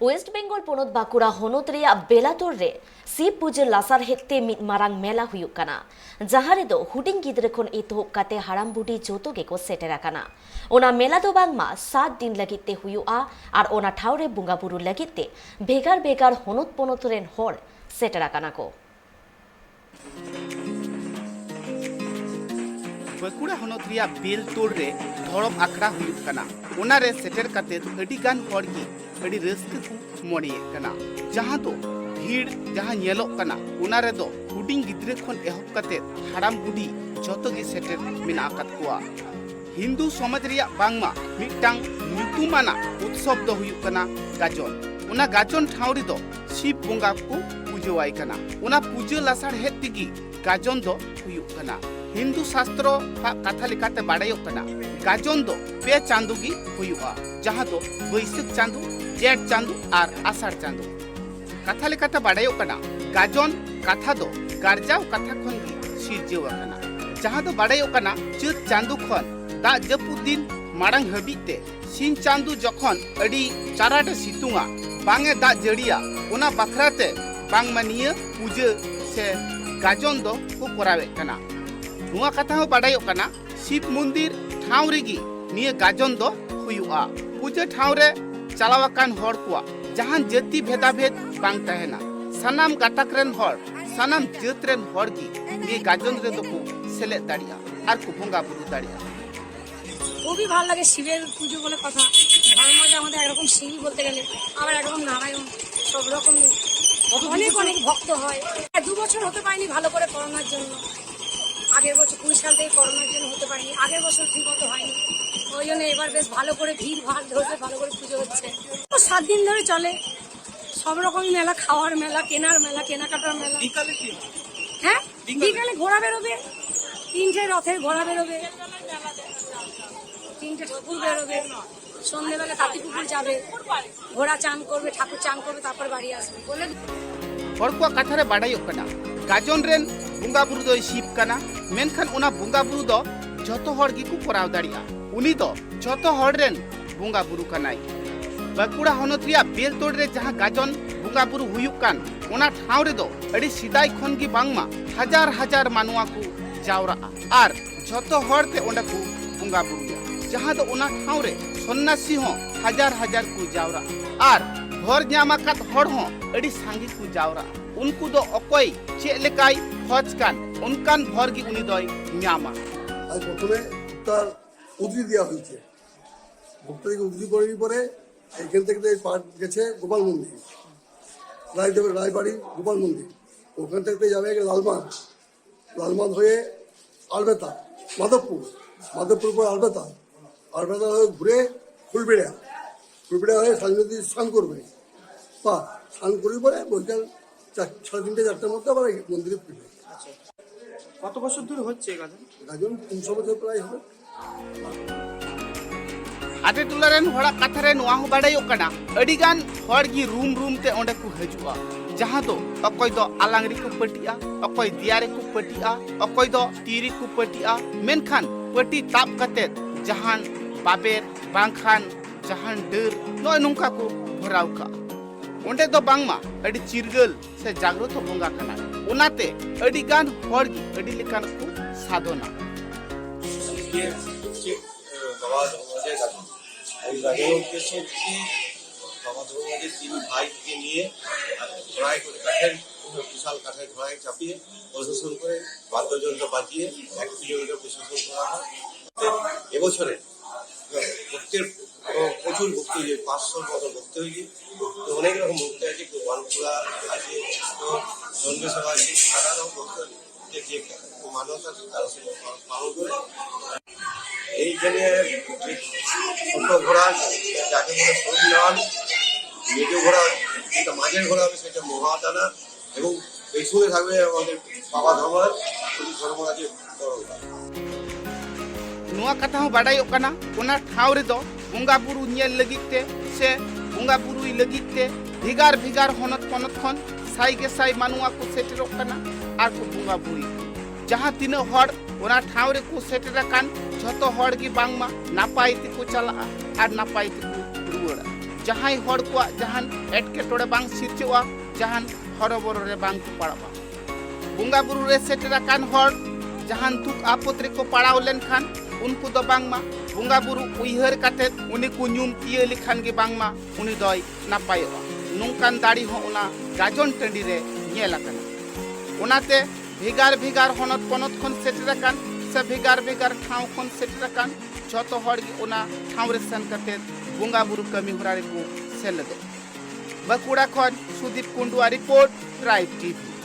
West Bengal পনत Bankura হনत ᱨᱮᱭᱟᱜ ᱵᱮᱞᱟᱛᱚᱨ ᱨᱮ ᱥᱤᱵ ᱯᱩᱡᱟᱹ ᱞᱟᱥᱟᱨ ᱦᱮᱫᱛᱮ ᱢᱤᱫ ᱢᱟᱨᱟᱝ ᱢᱮᱞᱟ ᱦᱩᱭᱩᱜ ᱠᱟᱱᱟ, ᱡᱟᱦᱟᱸ ᱨᱮᱫᱚ ᱦᱩᱰᱤᱧ ᱜᱤᱫᱽᱨᱟᱹ ᱠᱷᱚᱱ ᱮᱛᱚᱦᱚᱵ ᱠᱟᱛᱮ ᱦᱟᱲᱟᱢ ᱵᱩᱰᱷᱤ ᱡᱚᱛᱚ ᱜᱮᱠᱚ ᱥᱮᱴᱮᱨ ᱟᱠᱟᱱᱟ। ᱚᱱᱟ ᱢᱮᱞᱟ ᱫᱚ ᱵᱟᱝᱢᱟ 7 ᱫᱤᱱ ᱞᱟᱹᱜᱤᱫ ᱛᱮ ᱦᱩᱭᱩᱜᱼᱟ ᱟᱨ ᱚᱱᱟ ᱴᱷᱟᱶ ᱨᱮ ᱵᱚᱸᱜᱟ ᱵᱩᱨᱩ ᱞᱟᱹᱜᱤᱫ ᱛᱮ ᱵᱷᱮᱜᱟᱨ ᱵᱷᱮᱜᱟᱨ ᱦᱚᱱᱚᱛ ᱯᱚᱱᱚᱛ ᱨᱮᱱ ᱦᱚᱲ ᱥᱮᱴᱮᱨ ᱟᱠᱟᱱᱟ ᱠᱚ। बांकुड़ा हनत रिया बेलतोड़ रे धड़म आखड़ा हुयुग कना ओना रे सेटेर काते अडी गान हड़ गी अडी रस्क को मोड़िए कना जहां दो भीड़ जहां नेलोग कना ओना रे दो हुडिंग गिद्रे खन एहब काते हाड़ाम बुढ़ी जतो गे सेटेर मेना आकात कोआ हिंदू समाज रिया बांगमा मिटांग ᱧᱩᱛᱩᱢᱟᱱᱟ उत्सव दो हुयुग कना गाजन ओना गाजन ठाव रे दो शिव बोंगा को पूजवाय कना ओना पूजा लासार हेत तिगी गाजन दो हुयुग कना हिंदू शास्त्र कथा लेकाते बाड़ायोग कना गाजन दो पे चांदो गी हुयुआ जहां दो बैसाख चांदो जेठ चांदो और आषाढ़ चांदो कथा लेकाते बाड़ायोग कना गाजन कथा दो गारजाव कथा खन गी सिरजेव कना जहां दो बाड़ायोग कना चैत चांदो खन दा जपुद दिन मारांग हबिते सिन चांदो जखन अडी चाराटे सितुंगा बांगे दा जड़िया ओना बखराते बांग मानिया पूजा से गाजन दो को करावे कना नुआ कथा हो बाड़ायोग कना शिव मंदिर ठाव रेगी निया गाजन दो हुयुआ पूजा ठाव रे चलावाकान हड़ कुआ जहां जाति भेदाभेद बांग तहेना सानाम गाताक रेन हड़ सानाम जात रेन हड़ गी निया गाजन रे दो को सेलेद दाड़िया आर को बोंगा बुरु दाड़िया খুবই ভালো লাগে শিবের পুজো বলে কথা ধর্ম যে আমাদের একরকম শিবই বলতে গেলে আবার একরকম নারায়ণ সব রকম অনেক অনেক ভক্ত হয় 2 বছর হতে পারেনি ভালো করে করোনার জন্য আগের বছর 20 সাল থেকে করোনার জন্য হতে পারেনি আগের বছর ঠিক মতো হয়নি ওই জন্য এবার বেশ ভালো করে ভিড় ভাড় ধরতে ভালো করে পুজো হচ্ছে 7 দিন ধরে চলে সব রকমই মেলা খাওয়ার মেলা কেনার মেলা কেনাকাটার মেলা বিকালে কি হ্যাঁ বিকালে ঘোড়া বেরোবে 3টে রথের ঘোড়া বেরোবে 3টে ঠাকুর বেরোবে সন্ধ্যেবেলা তাঁতি পুকুর যাবে ঘোড়া চান করবে ঠাকুর চান করবে তারপর বাড়ি আসবে বলে हड़ को कथा रे बाड़ायोग कना गाजन रेन बोंगा बुरु दो शिव कना मेनखान ओना बोंगा बुरु दो जतो हड़ गी को कराव दाड़िया उनी दो जतो हड़ रेन बोंगा बुरु कनाई बांकुड़ा हनत रिया बेलतोड़ रे जहां गाजन बोंगा बुरु हुयुग कान ओना ठाव रे दो अडी सिदाय खन गी बांगमा हजार हजार मानुआ को जावरा आर जतो हड़ ते ओंडा को बोंगा बुरु जहां दो ओना ठाव रे सन्यासी हो हजार हजार को जावरा आर भर ᱧᱟᱢᱟᱠᱟᱫ हड़ हो अडी सांगी को जावरा उनको दो अकय चे लेकाय खज कान उनकान भर गी उनी दोय ᱧামা आज प्रथमे तार उद्री देওয়া হয়েছে ভক্তদেরকে উদ্রি করার পরে এখান থেকে পার গেছে গোপাল মন্দির রায়দেবের রায়বাড়ি গোপাল মন্দির ওখান থেকে যাবে লালমাদ হয়ে আলবেতা মাধবপুর পর আলবেতা হয়ে ঘুরে ফুলবেড়া হয়ে সাজনদী স্নান করবে স্নান করার পরে বৈকাল 3:30-4টার মধ্যে আবার মন্দিরে ফিরবে। কত বছর ধরে হচ্ছে গাজন 300 বছর প্রায় হবে। आते टुलारेन हड़ा कथा रे नोआ हो बाड़ायोग कना अडिगान हड़ गी रूम ते ओंडे को हजुआ जहां दो अकय दो आलांगरी को पटिया अकय दियारे को पटिया अकय दो तीरी को पटिया मेनखान पटी ताप कते जहान बाबेर बांखान जहान डर नय नुंका को भराव का ओंडे दो बांगमा अडी चिरगल से जागृत बोंगा कना ओनाते अडिगान हड़ गी अडी लेकान को साधना এই গাজনের উদ্দেশ্য হচ্ছে বাবা ধর্মরাজের 3 ভাইকে নিয়ে ঘোড়ায় করে কাঠের বিশাল কাঠের ঘোড়ায় চাপিয়ে প্রশাসন করে বাদ্যযন্ত্র বাজিয়ে 1 কিলোমিটার প্রশাসন করা হয় এবছরে ভক্তের প্রচুর ভক্তি হয়েছে 500 মতো ভক্তি হয়েছে তো অনেক রকম ভক্তি আছে কেউ বানপুরা আছে তো জন্মসভা আছে সাধারণ ভক্তদের যে মানুষ আছে তারা সে পালন করে এইখানে ছোট ঘোড়া যাকে বলে সরুলাল মেজো ঘোড়া যেটা মাঝের ঘোড়া হবে সেটা মহাদানা এবং পেছনে থাকবে আমাদের বাবা ধর্মরাজের বড় नुआ कथा हो बाड़ायोग कना ओना ठाव रे दो बोंगा बुरु नेल लगिते से बोंगा बुरु लगिते भिगार भिगार हनत पनत खन साई के साई मानुआ को सेटेरोग कना आर को बोंगा बुरी जहां तीना हड़ ओना ठाव रे को सेटेरा कान जतो हड़ गी बांगमा नापाय ती को चला आर नापाय ती को रुवड़ा जहां हर को जहां एटकेटोड़े बांग सिरजोआ जहां हरबोर रे बांग को पड़ावा बुंगा बुरु रे सेटराकान हर जहां दुख आपद रे को पड़ाव लेन खान उनको दो बांगमा बुंगा बुरु उइहर काते उनी को ᱧᱩᱢ तिये लिखान गे बांगमा उनी दय नापायोआ नोंकान दाड़ी हो उना गाजन टंडी रे ñेल आकाना ओनाते भेगार भेगार हनत पनत खन सेटराकान से भेगार भेगार ठाव खन सेटराकान जतो हर गे ओना ठाव रे सेन काते बुंगा बुरु कमी होरा रे को सेलदो बाकुड़ा खन सुदीप कुंडुआ रिपोर्ट ट्राइब टीवी।